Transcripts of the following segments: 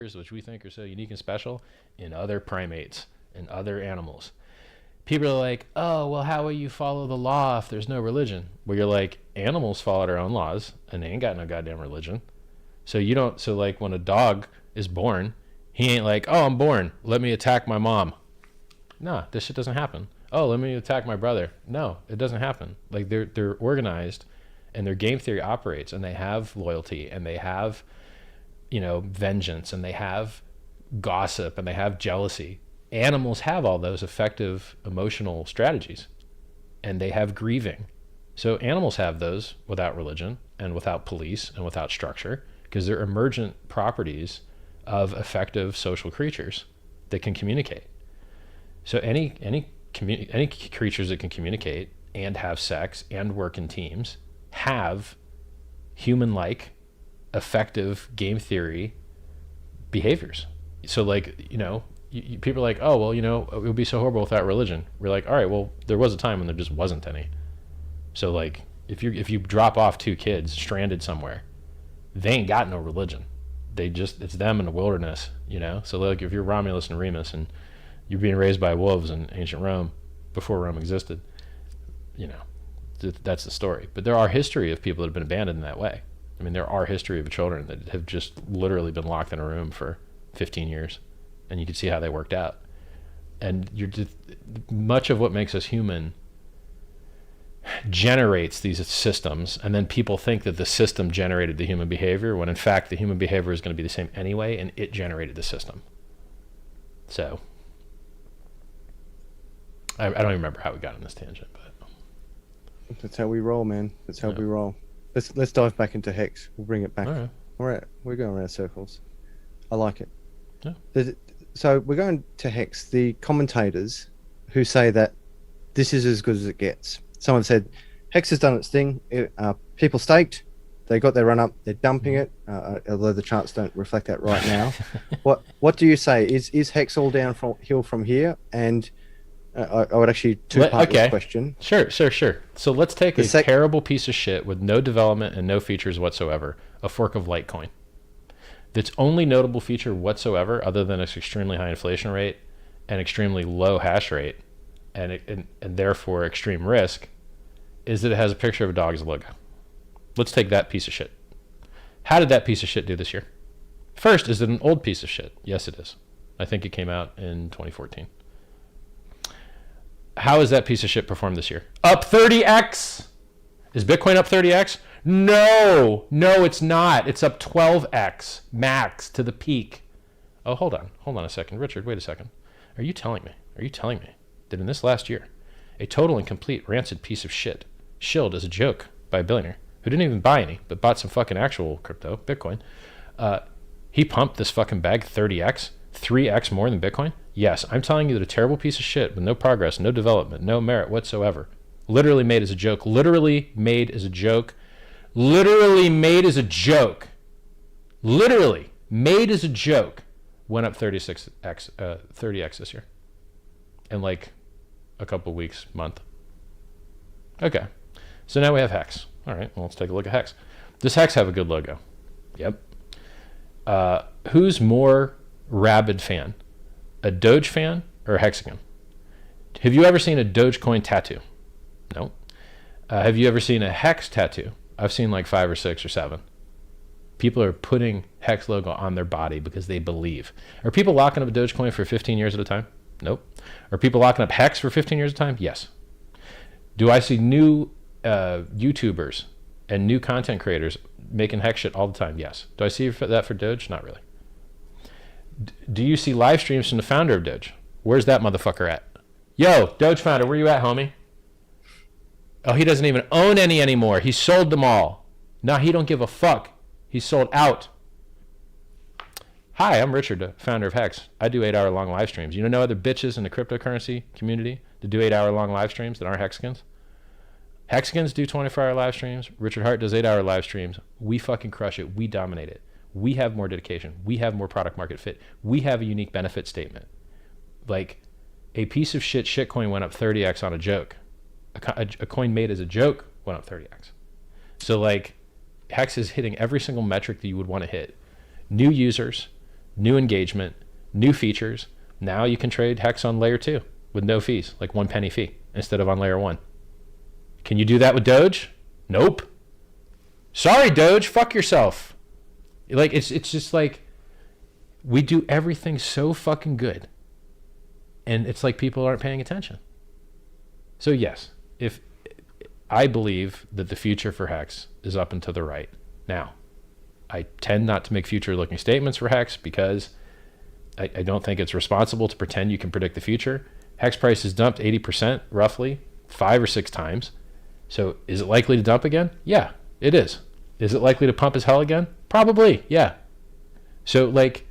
which we think are so unique and special, in other primates and other animals. People are like, oh, well, how will you follow the law if there's no religion? Well, you're like, animals follow their own laws and they ain't got no goddamn religion. So you don't, so like when a dog is born, he ain't like, oh, I'm born, let me attack my mom. Nah, this shit doesn't happen. Oh, let me attack my brother. No, it doesn't happen. Like they're organized and their game theory operates and they have loyalty and they have, vengeance and they have gossip and they have jealousy. Animals have all those effective emotional strategies and they have grieving. So animals have those without religion and without police and without structure because they're emergent properties of effective social creatures that can communicate. So any creatures that can communicate and have sex and work in teams have human-like effective game theory behaviors. So like, people are like, oh, well, it would be so horrible without religion. We're like, all right, well, there was a time when there just wasn't any. So like, if you drop off two kids stranded somewhere, they ain't got no religion. It's them in the wilderness, So like, if you're Romulus and Remus and you're being raised by wolves in ancient Rome before Rome existed, that's the story. But there are history of people that have been abandoned in that way. I mean, there are history of children that have just literally been locked in a room for 15 years, and you can see how they worked out. And much of what makes us human generates these systems, and then people think that the system generated the human behavior, when in fact the human behavior is going to be the same anyway, and it generated the system. So I don't even remember how we got on this tangent, but that's how we roll, man. That's how we roll. Let's dive back into HEX. We'll bring it back. All right. We're going around circles. I like it. Yeah. So we're going to HEX. The commentators who say that this is as good as it gets. Someone said HEX has done its thing. People staked. They got their run up. They're dumping it. Although the charts don't reflect that right now. What do you say? Is HEX all downhill from here? And I would actually two-part this question. Sure. So let's take a terrible piece of shit with no development and no features whatsoever, a fork of Litecoin. Its only notable feature whatsoever, other than its extremely high inflation rate and extremely low hash rate, and therefore extreme risk, is that it has a picture of a dog as a logo. Let's take that piece of shit. How did that piece of shit do this year? First, is it an old piece of shit? Yes, it is. I think it came out in 2014. How has that piece of shit performed this year? Up 30x. Is Bitcoin up 30x? No, it's not. It's up 12x max to the peak. Oh, hold on a second. Richard, wait a second. Are you telling me that in this last year, a total and complete rancid piece of shit, shilled as a joke by a billionaire who didn't even buy any, but bought some fucking actual crypto, Bitcoin, he pumped this fucking bag 30x, 3x more than Bitcoin? Yes, I'm telling you that a terrible piece of shit with no progress, no development, no merit whatsoever, literally made as a joke, went up 30x this year in like a couple weeks, month. Okay, so now we have HEX. All right, well, let's take a look at HEX. Does HEX have a good logo? Yep. Who's more rabid fan? A Doge fan or a Hexagon? Have you ever seen a Dogecoin tattoo? No. Have you ever seen a HEX tattoo? I've seen like 5 or 6 or 7. People are putting HEX logo on their body because they believe. Are people locking up a Dogecoin for 15 years at a time? Nope. Are people locking up HEX for 15 years at a time? Yes. Do I see new YouTubers and new content creators making HEX shit all the time? Yes. Do I see that for Doge? Not really. Do you see live streams from the founder of Doge? Where's that motherfucker at? Yo, Doge founder, where you at, homie? Oh, he doesn't even own any anymore. He sold them all. Nah, he don't give a fuck. He's sold out. Hi, I'm Richard, the founder of HEX. I do 8-hour long live streams. You know other bitches in the cryptocurrency community that do 8-hour long live streams that aren't Hexagons? Hexagons do 24-hour live streams. Richard Hart does 8-hour live streams. We fucking crush it. We dominate it. We have more dedication. We have more product market fit. We have a unique benefit statement. Like, a piece of shitcoin went up 30x on a joke. A coin made as a joke went up 30x. So like, HEX is hitting every single metric that you would want to hit. New users, new engagement, new features. Now you can trade HEX on layer 2 with no fees, like 1 penny fee instead of on layer 1. Can you do that with Doge? Nope. Sorry, Doge, fuck yourself. Like, it's just like, we do everything so fucking good, and it's like people aren't paying attention. So yes, if I believe that the future for HEX is up and to the right. Now, I tend not to make future-looking statements for HEX because I don't think it's responsible to pretend you can predict the future. HEX price has dumped 80% roughly 5 or 6 times. So is it likely to dump again? Yeah, it is. Is it likely to pump as hell again? Probably, yeah. So, like,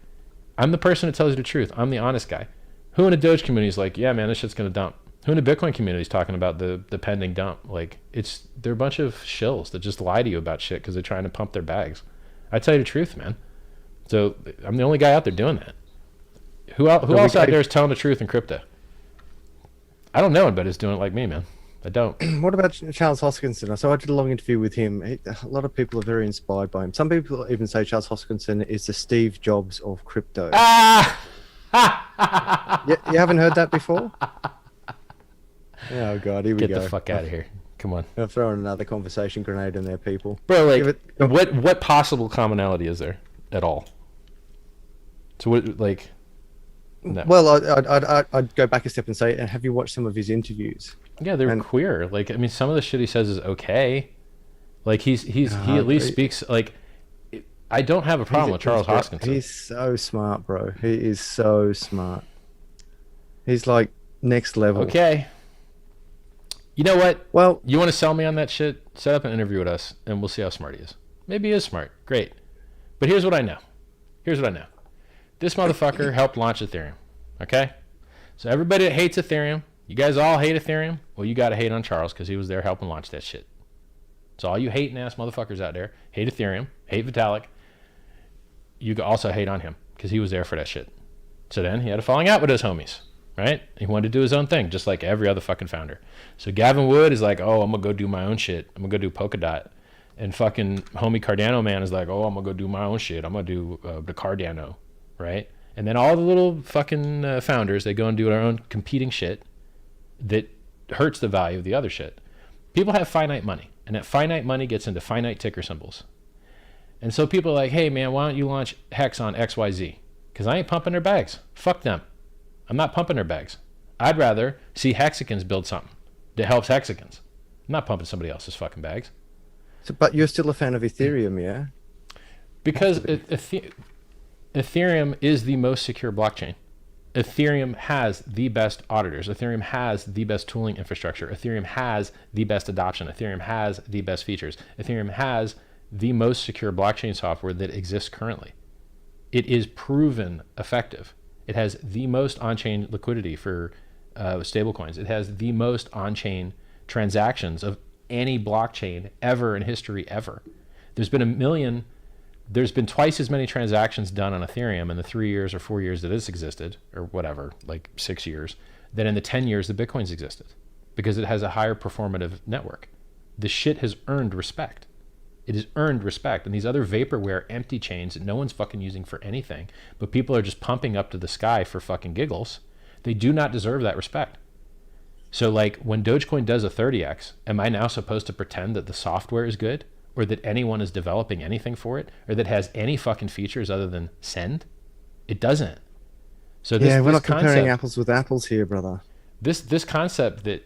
I'm the person that tells you the truth. I'm the honest guy. Who in the Doge community is like, yeah, man, this shit's going to dump? Who in the Bitcoin community is talking about the pending dump? Like, they're a bunch of shills that just lie to you about shit because they're trying to pump their bags. I tell you the truth, man. So I'm the only guy out there doing that. Who else out there is telling the truth in crypto? I don't know anybody's doing it like me, man. I don't. What about Charles Hoskinson? So I did a long interview with him. A lot of people are very inspired by him. Some people even say Charles Hoskinson is the Steve Jobs of crypto. You haven't heard that before? Oh God, here we go. Get the fuck out of here. Come on. I'm throwing another conversation grenade in there, people. Bro, like, what possible commonality is there at all? So what, like... No. Well, I'd go back a step and say, have you watched some of his interviews? Yeah, they're queer. Like, I mean, some of the shit he says is okay. Like, he at least speaks, like... I don't have a problem with Charles Hoskinson. He's so smart, bro. He is so smart. He's like next level. Okay. You know what? Well, you want to sell me on that shit? Set up an interview with us, and we'll see how smart he is. Maybe he is smart. Great. But here's what I know. This motherfucker helped launch Ethereum. Okay? So everybody that hates Ethereum, you guys all hate Ethereum? Well, you got to hate on Charles because he was there helping launch that shit. So all you hating ass motherfuckers out there, hate Ethereum, hate Vitalik, you also hate on him because he was there for that shit. So then he had a falling out with his homies, right? He wanted to do his own thing, just like every other fucking founder. So Gavin Wood is like, oh, I'm going to go do my own shit. I'm going to go do Polkadot. And fucking homie Cardano man is like, oh, I'm going to go do my own shit. I'm going to do the Cardano, right? And then all the little fucking founders, they go and do their own competing shit that hurts the value of the other shit. People have finite money, and that finite money gets into finite ticker symbols. And so people are like, hey, man, why don't you launch HEX on XYZ? Because I ain't pumping their bags. Fuck them. I'm not pumping their bags. I'd rather see Hexicans build something that helps Hexicans. I'm not pumping somebody else's fucking bags. So, but you're still a fan of Ethereum, yeah? Because Ethereum is the most secure blockchain. Ethereum has the best auditors. Ethereum has the best tooling infrastructure. Ethereum has the best adoption. Ethereum has the best features. Ethereum has the most secure blockchain software that exists currently. It is proven effective. It has the most on-chain liquidity for stablecoins. It has the most on-chain transactions of any blockchain ever in history ever. There's been twice as many transactions done on Ethereum in the 3 years or 4 years that it's existed, or whatever, like 6 years, than in the 10 years that Bitcoin's existed, because it has a higher performative network. The shit has earned respect. It has earned respect. And these other vaporware empty chains that no one's fucking using for anything, but people are just pumping up to the sky for fucking giggles, they do not deserve that respect. So like when Dogecoin does a 30x, am I now supposed to pretend that the software is good, or that anyone is developing anything for it, or that has any fucking features other than send? It doesn't. So we're not comparing apples with apples here, brother. This concept that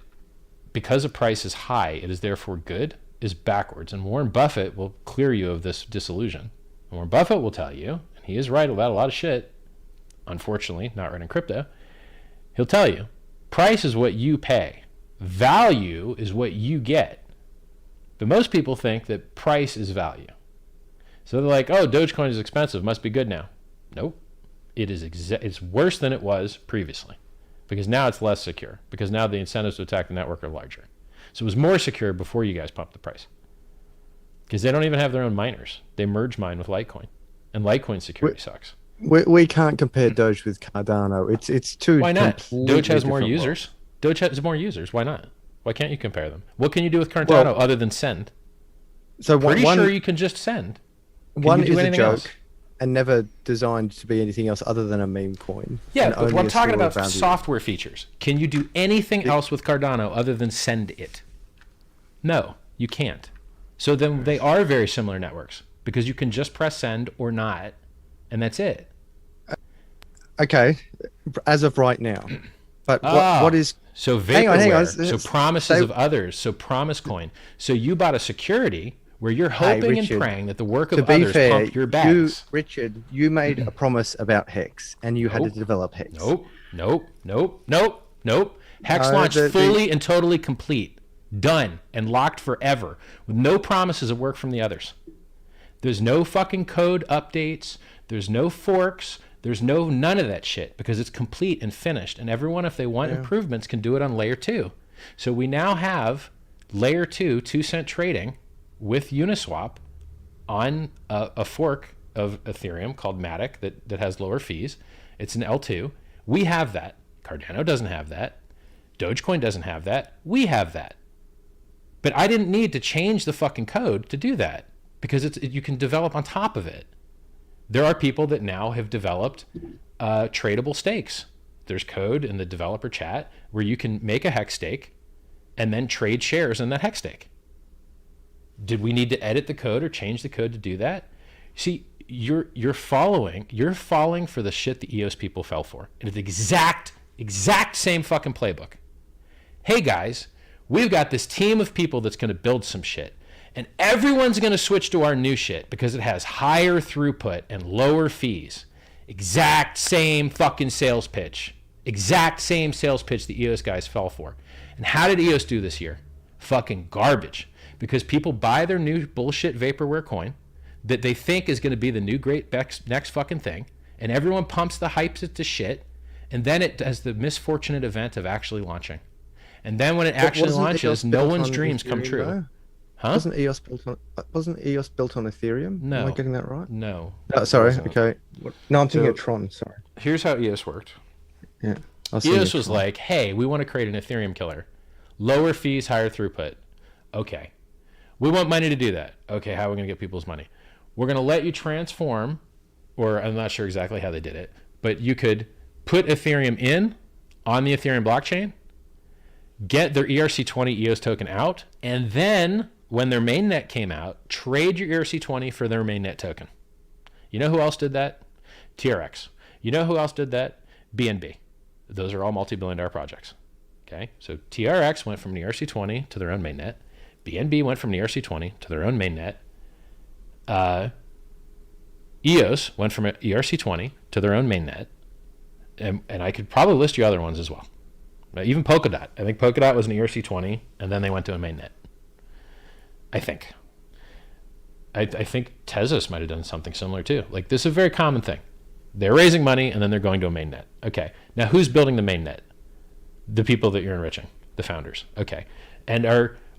because a price is high, it is therefore good, is backwards. And Warren Buffett will clear you of this disillusion. And Warren Buffett will tell you, and he is right about a lot of shit, unfortunately, not right in crypto, he'll tell you, price is what you pay. Value is what you get. But most people think that price is value. So they're like, oh, Dogecoin is expensive, must be good now. Nope. It's worse than it was previously, because now it's less secure, because now the incentives to attack the network are larger. So it was more secure before you guys pumped the price, because they don't even have their own miners. They merge mine with Litecoin, and Litecoin security sucks. We can't compare Doge with Cardano. It's too. Why not? Doge has more users. Doge has more users. Why not? Why can't you compare them? What can you do with Cardano other than send? So Pretty sure you can just send. One is a joke, and never designed to be anything else other than a meme coin. Yeah, and but only I'm a talking store about of value. software features. Can you do anything else with Cardano other than send it? No, you can't. So then they are very similar networks because you can just press send or not, and that's it. Okay, as of right now. But Ah, what is? so Hang on. vaporware, so promises They- of others, so promise coin. So you bought a security where you're Hey, hoping and Richard, praying that the work to of be others fair, pump your bags. Richard, you made a promise about Hex, and you had to Nope. develop Hex. Nope. Hex No, launched fully and totally complete, done and locked forever, with no promises of work from the others. There's no fucking code updates. There's no forks. There's none of that shit because it's complete and finished. And everyone, if they want improvements, can do it on layer 2. So we now have layer 2, 2-cent trading with Uniswap on a fork of Ethereum called Matic that has lower fees. It's an L2. We have that. Cardano doesn't have that. Dogecoin doesn't have that. We have that. But I didn't need to change the fucking code to do that because you can develop on top of it. There are people that now have developed tradable stakes. There's code in the developer chat where you can make a HEX stake and then trade shares in that HEX stake. Did we need to edit the code or change the code to do that? See, you're falling for the shit the EOS people fell for. And it's the exact same fucking playbook. Hey guys, we've got this team of people that's going to build some shit. And everyone's going to switch to our new shit because it has higher throughput and lower fees. Exact same fucking sales pitch. Exact same sales pitch the EOS guys fell for. And how did EOS do this year? Fucking garbage. Because people buy their new bullshit vaporware coin that they think is going to be the new great next fucking thing. And everyone pumps the hypes it to shit. And then it has the misfortunate event of actually launching. And then when it actually launches, no one's dreams come true. Though? Huh? Wasn't EOS built on Ethereum? No. Am I getting that right? No. Oh, sorry. Okay. No, I'm thinking of Tron. Sorry. Here's how EOS worked. Yeah. EOS was like, hey, we want to create an Ethereum killer. Lower fees, higher throughput. Okay. We want money to do that. Okay, how are we going to get people's money? We're going to let you transform, or I'm not sure exactly how they did it, but you could put Ethereum in on the Ethereum blockchain, get their ERC20 EOS token out, and then when their mainnet came out, trade your ERC20 for their mainnet token. You know who else did that? TRX. You know who else did that? BNB. Those are all multi-billion-dollar projects. Okay, so TRX went from an ERC20 to their own mainnet. BNB went from an ERC20 to their own mainnet. EOS went from an ERC20 to their own mainnet. And I could probably list you other ones as well. Even Polkadot. I think Polkadot was an ERC20, and then they went to a mainnet. I think. I think Tezos might have done something similar too. Like, this is a very common thing. They're raising money, and then they're going to a mainnet. Okay. Now, who's building the mainnet? The people that you're enriching, the founders. Okay. And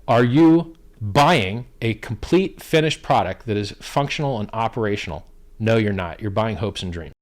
are you buying a complete finished product that is functional and operational? No, you're not. You're buying hopes and dreams.